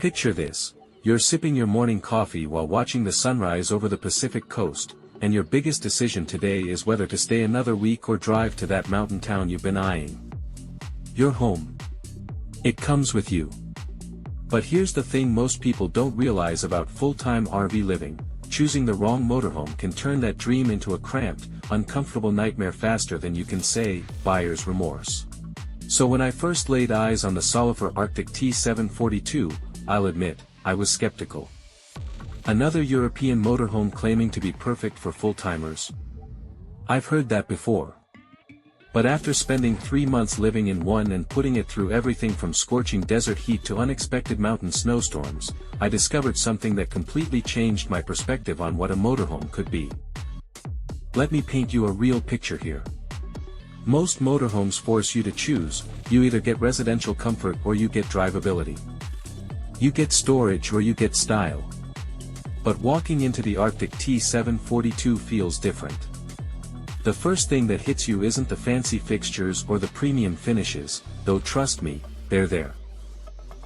Picture this. You're sipping your morning coffee while watching the sunrise over the Pacific coast, and your biggest decision today is whether to stay another week or drive to that mountain town you've been eyeing. Your home. It comes with you. But here's the thing most people don't realize about full-time RV living: choosing the wrong motorhome can turn that dream into a cramped, uncomfortable nightmare faster than you can say, buyer's remorse. So when I first laid eyes on the Solifer Arctic T742, I'll admit, I was skeptical. Another European motorhome claiming to be perfect for full-timers? I've heard that before. But after spending 3 months living in one and putting it through everything from scorching desert heat to unexpected mountain snowstorms, I discovered something that completely changed my perspective on what a motorhome could be. Let me paint you a real picture here. Most motorhomes force you to choose. You either get residential comfort or you get drivability. You get storage or you get style. But walking into the Arctic T742 feels different. The first thing that hits you isn't the fancy fixtures or the premium finishes, though trust me, they're there.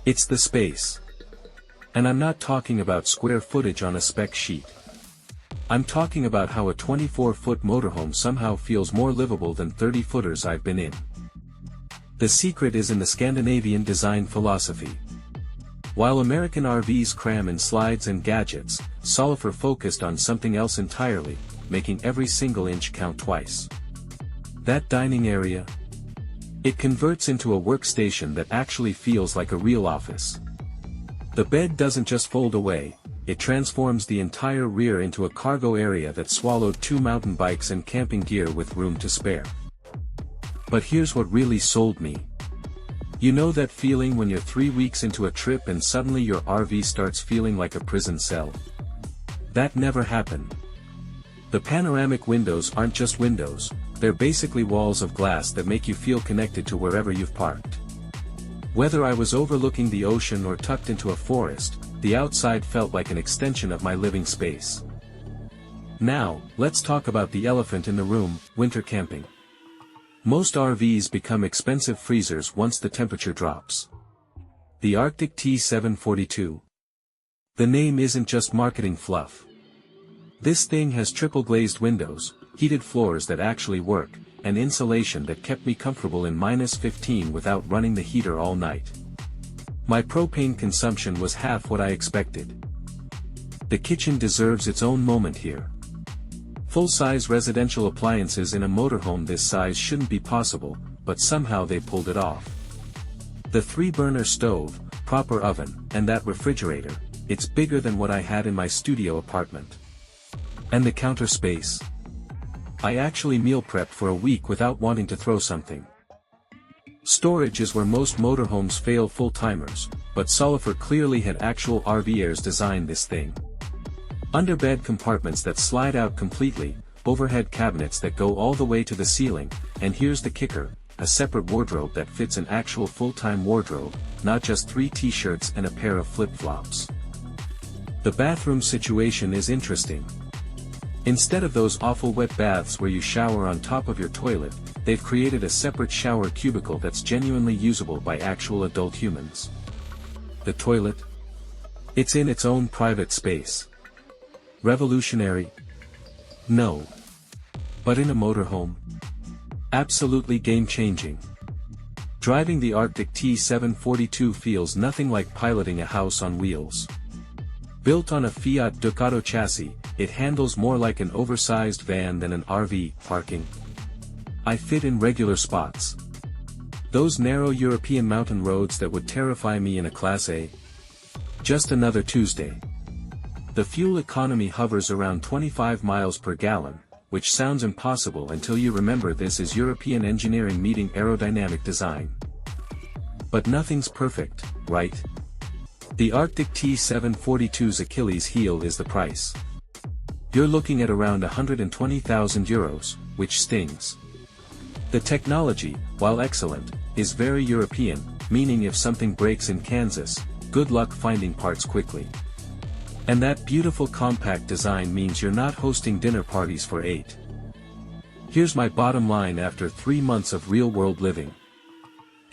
It's the space. And I'm not talking about square footage on a spec sheet. I'm talking about how a 24-foot motorhome somehow feels more livable than 30-footers I've been in. The secret is in the Scandinavian design philosophy. While American RVs cram in slides and gadgets, Solifer focused on something else entirely, making every single inch count twice. That dining area? It converts into a workstation that actually feels like a real office. The bed doesn't just fold away, it transforms the entire rear into a cargo area that swallowed 2 mountain bikes and camping gear with room to spare. But here's what really sold me. You know that feeling when you're 3 weeks into a trip and suddenly your RV starts feeling like a prison cell? That never happened. The panoramic windows aren't just windows, they're basically walls of glass that make you feel connected to wherever you've parked. Whether I was overlooking the ocean or tucked into a forest, the outside felt like an extension of my living space. Now, let's talk about the elephant in the room: winter camping. Most RVs become expensive freezers once the temperature drops. The Arctic T742. The name isn't just marketing fluff. This thing has triple glazed windows, heated floors that actually work, and insulation that kept me comfortable in -15 without running the heater all night. My propane consumption was half what I expected. The kitchen deserves its own moment here. Full-size residential appliances in a motorhome this size shouldn't be possible, but somehow they pulled it off. The 3-burner stove, proper oven, and that refrigerator, it's bigger than what I had in my studio apartment. And the counter space. I actually meal prepped for a week without wanting to throw something. Storage is where most motorhomes fail full-timers, but Solifer clearly had actual RVers design this thing. Underbed compartments that slide out completely, overhead cabinets that go all the way to the ceiling, and here's the kicker: a separate wardrobe that fits an actual full-time wardrobe, not just 3 t-shirts and a pair of flip-flops. The bathroom situation is interesting. Instead of those awful wet baths where you shower on top of your toilet, they've created a separate shower cubicle that's genuinely usable by actual adult humans. The toilet? It's in its own private space. Revolutionary? No. But in a motorhome? Absolutely game-changing. Driving the Arctic T742 feels nothing like piloting a house on wheels. Built on a Fiat Ducato chassis, it handles more like an oversized van than an RV parking. I fit in regular spots. Those narrow European mountain roads that would terrify me in a Class A. Just another Tuesday. The fuel economy hovers around 25 miles per gallon, which sounds impossible until you remember this is European engineering meeting aerodynamic design. But nothing's perfect, right? The Arctic T742's Achilles heel is the price. You're looking at around €120,000, which stings. The technology, while excellent, is very European, meaning if something breaks in Kansas, good luck finding parts quickly. And that beautiful compact design means you're not hosting dinner parties for 8. Here's my bottom line after 3 months of real-world living.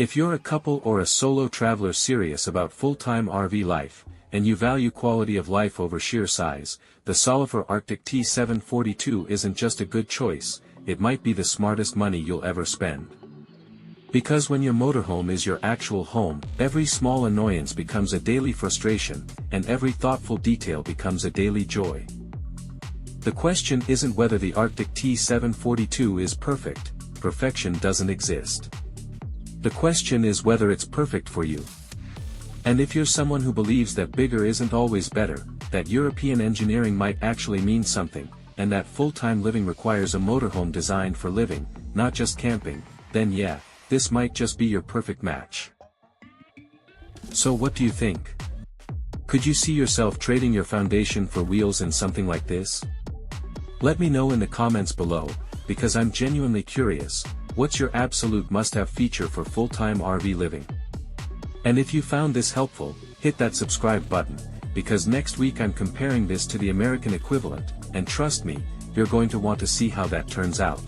If you're a couple or a solo traveler serious about full-time RV life, and you value quality of life over sheer size, the Solifer Arctic T742 isn't just a good choice, it might be the smartest money you'll ever spend. Because when your motorhome is your actual home, every small annoyance becomes a daily frustration, and every thoughtful detail becomes a daily joy. The question isn't whether the Arctic T742 is perfect, perfection doesn't exist. The question is whether it's perfect for you. And if you're someone who believes that bigger isn't always better, that European engineering might actually mean something, and that full-time living requires a motorhome designed for living, not just camping, then yeah, this might just be your perfect match. So what do you think? Could you see yourself trading your foundation for wheels in something like this? Let me know in the comments below, because I'm genuinely curious, what's your absolute must-have feature for full-time RV living? And if you found this helpful, hit that subscribe button, because next week I'm comparing this to the American equivalent, and trust me, you're going to want to see how that turns out.